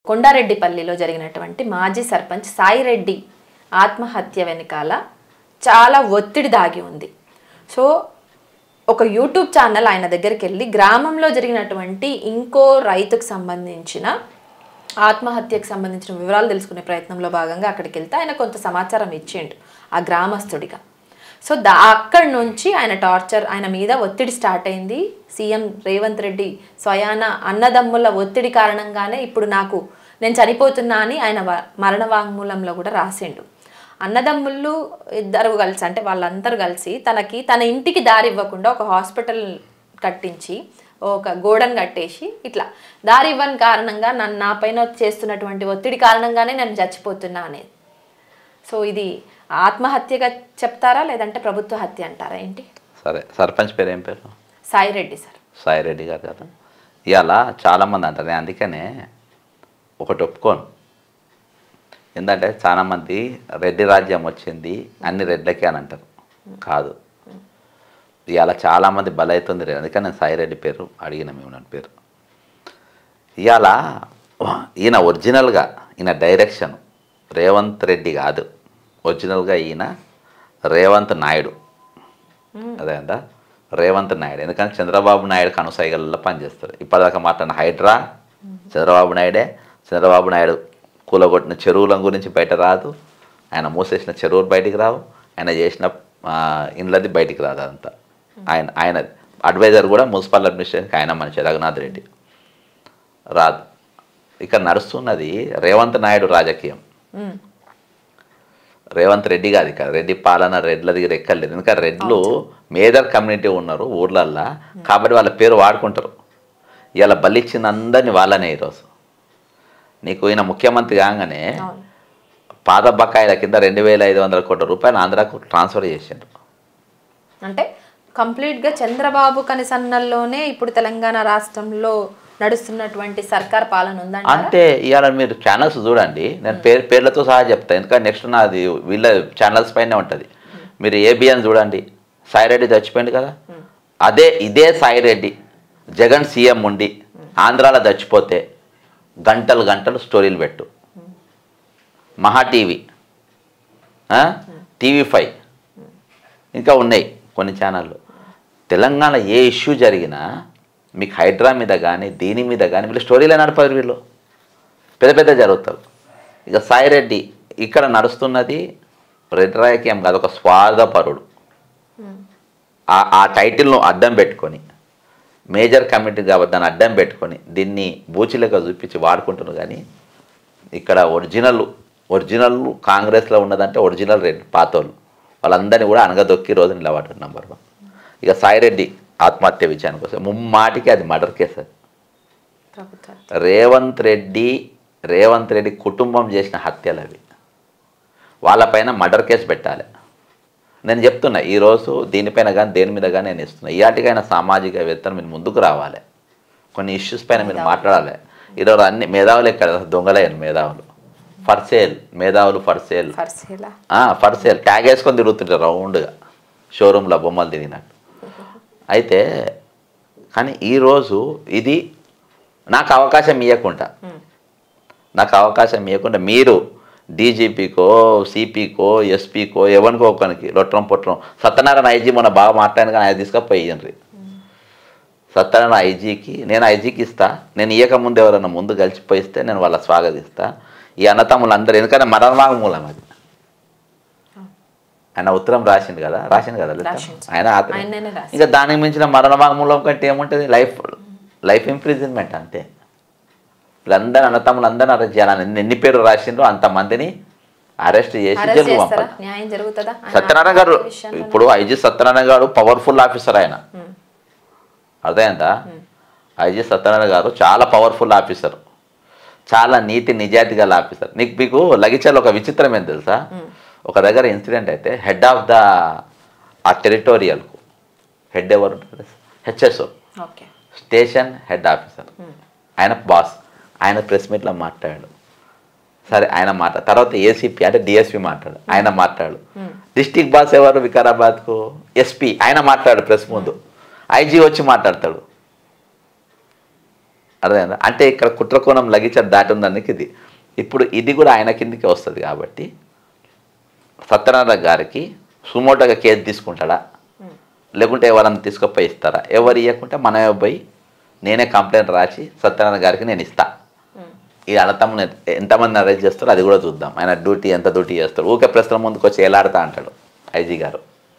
కొండారెడ్డిపల్లిలో జరిగినటువంటి మాజీ సర్పంచ్ సాయిరెడ్డి ఆత్మహత్య వెనకాల చాలా ఒత్తిడి దాగి ఉంది. సో ఒక యూట్యూబ్ ఛానల్ ఆయన దగ్గరికి వెళ్ళి గ్రామంలో జరిగినటువంటి ఇంకో రైతుకు సంబంధించిన ఆత్మహత్యకు సంబంధించిన వివరాలు తెలుసుకునే ప్రయత్నంలో భాగంగా అక్కడికి వెళ్తే ఆయన కొంత సమాచారం ఇచ్చిండు ఆ గ్రామస్తుడిగా. సో అక్కడి నుంచి ఆయన టార్చర్, ఆయన మీద ఒత్తిడి స్టార్ట్ అయింది. సీఎం రేవంత్ రెడ్డి స్వయాన అన్నదమ్ముల ఒత్తిడి కారణంగానే ఇప్పుడు నేను చనిపోతున్నా అని ఆయన మరణ వాంగ్మూలంలో కూడా రాసిండు. అన్నదమ్ముళ్ళు ఇద్దరు కలిసి, అంటే వాళ్ళందరూ కలిసి తన ఇంటికి దారి ఇవ్వకుండా ఒక హాస్పిటల్ కట్టించి ఒక గోడను కట్టేసి ఇట్లా దారి ఇవ్వని కారణంగా నా పైన చేస్తున్నటువంటి ఒత్తిడి కారణంగానే నేను చచ్చిపోతున్నా అనేది. సో ఇది ఆత్మహత్యగా చెప్తారా లేదంటే ప్రభుత్వ హత్య అంటారా ఏంటి? సరే, సర్పంచ్ పేరు ఏం పేరు? సాయిరెడ్డి సార్. సాయిరెడ్డి గారు కదా. ఇవాళ చాలామంది అంటారు, నేను అందుకనే ఒకటి ఒప్పుకోను. ఎందుకంటే చాలామంది రెడ్డి రాజ్యం వచ్చింది అన్ని రెడ్లకే అని అంటారు. కాదు, ఇవాళ చాలామంది బలవుతుంది రెడ్డి. అందుకని నేను సాయిరెడ్డి పేరు అడిగిన మేము నా పేరు. ఇవాళ ఈయన ఒరిజినల్గా ఈయన డైరెక్షన్ రేవంత్ రెడ్డి కాదు, ఒరిజినల్గా ఈయన రేవంత్ నాయుడు. అదేందా రేవంత్ నాయుడు. ఎందుకంటే చంద్రబాబు నాయుడు కనుసైగల్లో పనిచేస్తారు. ఇప్పటిదాకా మాట్లాడిన హైడ్రా చంద్రబాబు నాయుడే. చంద్రబాబు నాయుడు కూలగొట్టిన చెరువుల గురించి బయట రాదు, ఆయన మూసేసిన చెరువులు బయటికి రావు, ఆయన చేసిన ఇండ్లది బయటికి రాదు. అదంతా ఆయన అడ్వైజర్ కూడా మున్సిపల్ అడ్మినిస్ట్రేషన్కి ఆయన మనిషి రఘునాథ్ రెడ్డి రాదు. ఇక్కడ నడుస్తున్నది రేవంత్ నాయుడు రాజకీయం. రేవంత్ రెడ్డి కాదు. ఇక్కడ రెడ్డి పాలన రెడ్ల దగ్గర ఎక్కర్లేదు. ఎందుకంటే రెడ్లు మేజర్ కమ్యూనిటీ ఉన్నారు ఊర్లల్లో, కాబట్టి వాళ్ళ పేరు వాడుకుంటారు. ఇలా బలిచ్చింది అందరినీ వాళ్ళనే. ఈరోజు నీకు ఈయన ముఖ్యమంత్రి కాగానే పాత బకాయిల కింద 2,500 కోట్ల రూపాయలు ఆంధ్రాకు ట్రాన్స్ఫర్ చేసిండు. అంటే కంప్లీట్గా చంద్రబాబు కనిసన్నల్లోనే ఇప్పుడు తెలంగాణ రాష్ట్రంలో నడుస్తున్నటువంటి సర్కార్ పాలన ఉందండి. అంటే ఇవాళ మీరు ఛానల్స్ చూడండి, నేను పేర్లతో సహా చెప్తాను. ఎందుకంటే నెక్స్ట్ నాది వీళ్ళ ఛానల్స్ పైనే ఉంటుంది. మీరు ఏబిఎన్ చూడండి, సాయిరెడ్డి చచ్చిపోయింది కదా, ఇదే సాయిరెడ్డి జగన్ సీఎం ఉండి ఆంధ్రాలో చచ్చిపోతే గంటలు గంటలు స్టోరీలు పెట్టు. మహా టీవీ, TV5 ఇంకా ఉన్నాయి కొన్ని ఛానళ్ళు. తెలంగాణ ఏ ఇష్యూ జరిగినా మీకు హైడ్రా మీద కానీ దీని మీద కానీ వీళ్ళు స్టోరీలే నడపారు. వీళ్ళు పెద్ద జరుగుతారు. ఇక సాయిరెడ్డి ఇక్కడ నడుస్తున్నది రెడ్డి రాజకీయం కాదు, ఒక స్వార్థపరుడు. ఆ టైటిల్ను అడ్డం పెట్టుకొని మేజర్ కమిటీ కాబట్టి దాన్ని అడ్డం పెట్టుకొని దీన్ని బూచిలేక చూపించి వాడుకుంటున్నారు. కానీ ఇక్కడ ఒరిజినల్ కాంగ్రెస్లో ఉన్నదంటే ఒరిజినల్ రెడ్డి పాతోళ్ళు వాళ్ళందరినీ కూడా అనగదొక్కి రోజు నిలబడ్డారు. నెంబర్ 1. ఇక సాయిరెడ్డి ఆత్మహత్య విషయానికి వస్తే ముమ్మాటికి అది మర్డర్ కేసు. అది రేవంత్ రెడ్డి కుటుంబం చేసిన హత్యలు అవి. వాళ్ళపైన మర్డర్ కేసు పెట్టాలి. నేను చెప్తున్నా ఈరోజు దీనిపైన కానీ దేని మీద కానీ నేను ఇస్తున్నా. ఇలాంటికైనా సామాజికవేత్తలు మీరు ముందుకు రావాలి, కొన్ని ఇష్యూస్ పైన మీరు మాట్లాడాలి. ఈరోజు అన్ని మేధావులు ఎక్కడ దొంగలేను, మేధావులు ఫర్ సేల్ ట్యాగ్ వేసుకొని తిరుగుతుంటారు రౌండ్గా షోరూంలో బొమ్మలు తిరిగినట్టు. అయితే కానీ ఈరోజు ఇది నాకు అవకాశం ఇవ్వకుండా మీరు డీజీపీకో సిపికో ఎస్పీకో ఎవరికో ఒకరికి లొట్టం పొట్టం సత్యనారాయణ ఐజీ మొన్న బాగా మాట్లాడిన కానీ ఆయన తీసుకపోయిండ్రి. సత్యనారాయణ ఐజీకి నేను ఐజీకి ఇస్తా, నేను ఇవ్వకముందు ఎవరైనా ముందు కలిసిపోయిస్తే నేను వాళ్ళ స్వాగతిస్తా. ఈ అన్నతమ్ములు అందరూ ఎందుకంటే మరణవాంగ్మూలం అది. ఆయన ఉత్తరం రాసిండు కదా ఆయన. ఇంకా దానికి మించిన మరణవాంగ్మూలం కంటే ఏముంటుంది? లైఫ్ ఇంప్రిజన్మెంట్ అంతే. వీళ్ళందరూ అన్నతమ్ములు అందరినీ అరెస్ట్ చేయాలని ఎన్ని పేరు రాసిండ్రో అంతమందిని అరెస్ట్ చేసి జైలుకు పంపాలి. సత్యనారాయణ గారు ఇప్పుడు ఐజీ సత్యనారాయణ గారు పవర్ఫుల్ ఆఫీసర్. ఆయన అర్థమైందా? ఐజీ సత్యనారాయణ గారు చాలా పవర్ఫుల్ ఆఫీసర్, చాలా నీతి నిజాయితీ గల ఆఫీసర్. మీకు లగిచల్ ఒక విచిత్రం ఏం తెలుసా? ఒక దగ్గర ఇన్సిడెంట్ అయితే హెడ్ ఆఫ్ ద ఆ టెరిటోరియల్కు హెడ్ ఎవరు ఉంటారు? HSO, station head officer. ఆయన బాస్. ఆయన ప్రెస్ మీట్లో మాట్లాడాడు. సరే ఆయన తర్వాత ఏసీపీ అంటే డిఎస్పీ మాట్లాడు, ఆయన మాట్లాడు. డిస్టిక్ బాస్ ఎవరు వికారాబాద్కు? ఎస్పీ, ఆయన మాట్లాడు ప్రెస్ ముందు. ఐజీ వచ్చి మాట్లాడతాడు. అర్థమైందా? అంటే ఇక్కడ కుట్రకోణం లగించడం దాటి ఉందానికి ఇది. ఇప్పుడు ఇది కూడా ఆయన కిందికి వస్తుంది కాబట్టి సత్యనారాయణ గారికి సుమోటోగా కేసు తీసుకుంటాడా, లేకుంటే ఎవరన్నా తీసుకుపోయి ఇస్తారా? ఎవరు ఇవ్వకుంటే మనమే పోయి నేనే కంప్లైంట్ రాసి సత్యనారాయణ గారికి నేను ఇస్తా. ఈ అడతమ్మ ఎంతమంది అరెస్ట్ చేస్తారో అది కూడా చూద్దాం. ఆయన డ్యూటీ ఎంత డ్యూటీ చేస్తాడు. ఊకే ప్రశ్నల ముందుకు వచ్చి ఏలాడుతా అంటాడు ఐజీ గారు.